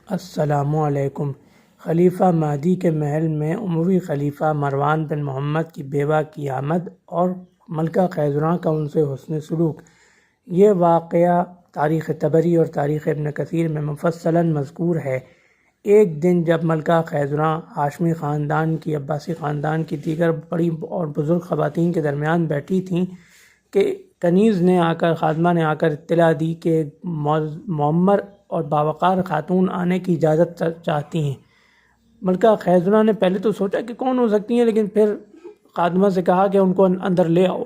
السلام علیکم۔ خلیفہ مہدی کے محل میں اموی خلیفہ مروان بن محمد کی بیوہ کی آمد اور ملکہ خیزران کا ان سے حسن سلوک۔ یہ واقعہ تاریخ طبری اور تاریخ ابن کثیر میں مفصلاً مذکور ہے۔ ایک دن جب ملکہ خیزران ہاشمی خاندان کی عباسی خاندان کی دیگر بڑی اور بزرگ خواتین کے درمیان بیٹھی تھیں کہ کنیز نے خادمہ نے آ کر اطلاع دی کہ معمر اور باوقار خاتون آنے کی اجازت چاہتی ہیں۔ ملکہ خیزران نے پہلے تو سوچا کہ کون ہو سکتی ہیں، لیکن پھر خادمہ سے کہا کہ ان کو اندر لے آؤ۔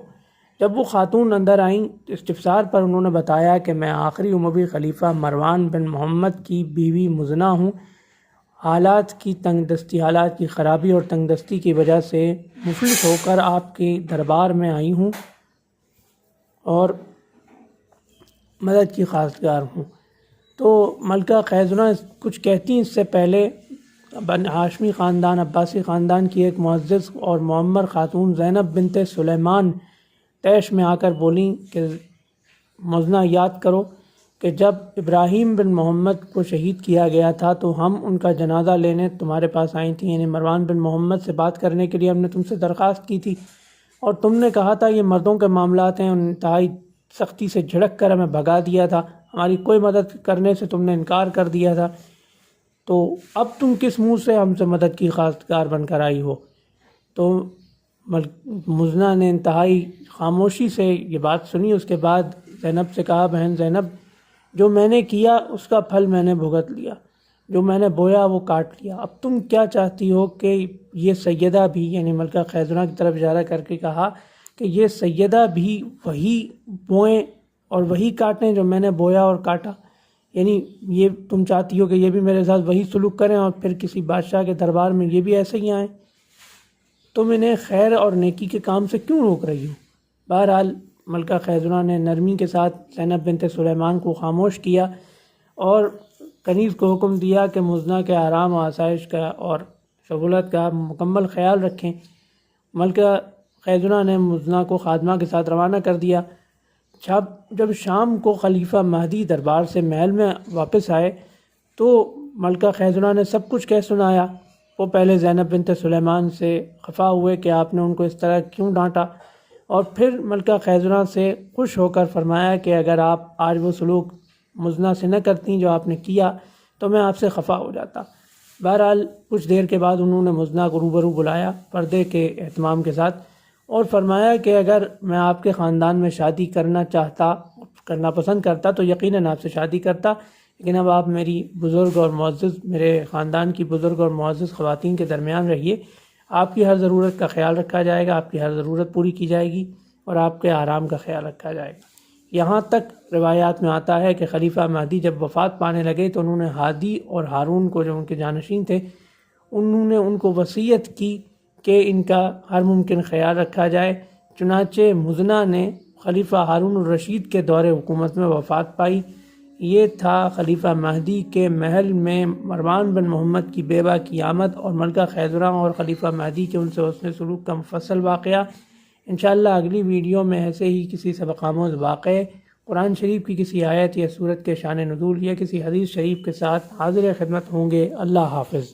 جب وہ خاتون اندر آئیں، استفسار پر انہوں نے بتایا کہ میں آخری اموی خلیفہ مروان بن محمد کی بیوی مزنہ ہوں۔ حالات کی خرابی اور تنگ دستی کی وجہ سے مفلس ہو کر آپ کے دربار میں آئی ہوں اور مدد کی خواستگار ہوں۔ تو ملکہ خیزران کچھ کہتی اس سے پہلے ہاشمی خاندان عباسی خاندان کی ایک معزز اور معمر خاتون زینب بنت سلیمان طیش میں آ کر بولیں کہ مزنہ، یاد کرو کہ جب ابراہیم بن محمد کو شہید کیا گیا تھا تو ہم ان کا جنازہ لینے تمہارے پاس آئی تھیں، یعنی مروان بن محمد سے بات کرنے کے لیے ہم نے تم سے درخواست کی تھی، اور تم نے کہا تھا یہ مردوں کے معاملات ہیں، انتہائی سختی سے جھڑک کر ہمیں بھگا دیا تھا، ہماری کوئی مدد کرنے سے تم نے انکار کر دیا تھا، تو اب تم کس منہ سے ہم سے مدد کی خواستگار بن کر آئی ہو؟ تو مزنہ نے انتہائی خاموشی سے یہ بات سنی۔ اس کے بعد زینب سے کہا، بہن زینب، جو میں نے کیا اس کا پھل میں نے بھگت لیا، جو میں نے بویا وہ کاٹ لیا، اب تم کیا چاہتی ہو کہ یہ سیدہ بھی، یعنی ملکہ خیزران کی طرف اشارہ کر کے کہا کہ یہ سیدہ بھی وہی بوئیں اور وہی کاٹیں جو میں نے بویا اور کاٹا، یعنی یہ تم چاہتی ہو کہ یہ بھی میرے ساتھ وہی سلوک کریں اور پھر کسی بادشاہ کے دربار میں یہ بھی ایسے ہی آئیں؟ تم انہیں خیر اور نیکی کے کام سے کیوں روک رہی ہو؟ بہرحال ملکہ خیزران نے نرمی کے ساتھ زینب بنت سلیمان کو خاموش کیا اور کنیز کو حکم دیا کہ مزنہ کے آرام و آسائش کا اور سہولت کا مکمل خیال رکھیں۔ ملکہ خیزران نے مزنہ کو خادمہ کے ساتھ روانہ کر دیا۔ جب شام کو خلیفہ مہدی دربار سے محل میں واپس آئے تو ملکہ خیزران نے سب کچھ کہہ سنایا۔ وہ پہلے زینب بنت سلیمان سے خفا ہوئے کہ آپ نے ان کو اس طرح کیوں ڈانٹا، اور پھر ملکہ خیزران سے خوش ہو کر فرمایا کہ اگر آپ آج وہ سلوک مزنہ سے نہ کرتی جو آپ نے کیا تو میں آپ سے خفا ہو جاتا۔ بہرحال کچھ دیر کے بعد انہوں نے مزنہ کو روبرو بلایا پردے کے اہتمام کے ساتھ اور فرمایا کہ اگر میں آپ کے خاندان میں شادی کرنا پسند کرتا تو یقیناً آپ سے شادی کرتا، لیکن اب آپ میری بزرگ اور معزز، میرے خاندان کی بزرگ اور معزز خواتین کے درمیان رہیے، آپ کی ہر ضرورت کا خیال رکھا جائے گا، آپ کی ہر ضرورت پوری کی جائے گی اور آپ کے آرام کا خیال رکھا جائے گا۔ یہاں تک روایات میں آتا ہے کہ خلیفہ مہدی جب وفات پانے لگے تو انہوں نے ہادی اور ہارون کو، جو ان کے جانشین تھے، انہوں نے ان کو وصیت کی کہ ان کا ہر ممکن خیال رکھا جائے۔ چنانچہ مزنہ نے خلیفہ ہارون الرشید کے دور حکومت میں وفات پائی۔ یہ تھا خلیفہ مہدی کے محل میں مروان بن محمد کی بیوہ کی آمد اور ملکہ خیزران اور خلیفہ مہدی کے ان سے حسن سلوک کا مفصل واقعہ۔ انشاءاللہ اگلی ویڈیو میں ایسے ہی کسی سبق آموز واقعے، قرآن شریف کی کسی آیت یا سورت کے شان نزول یا کسی حدیث شریف کے ساتھ حاضر خدمت ہوں گے۔ اللہ حافظ۔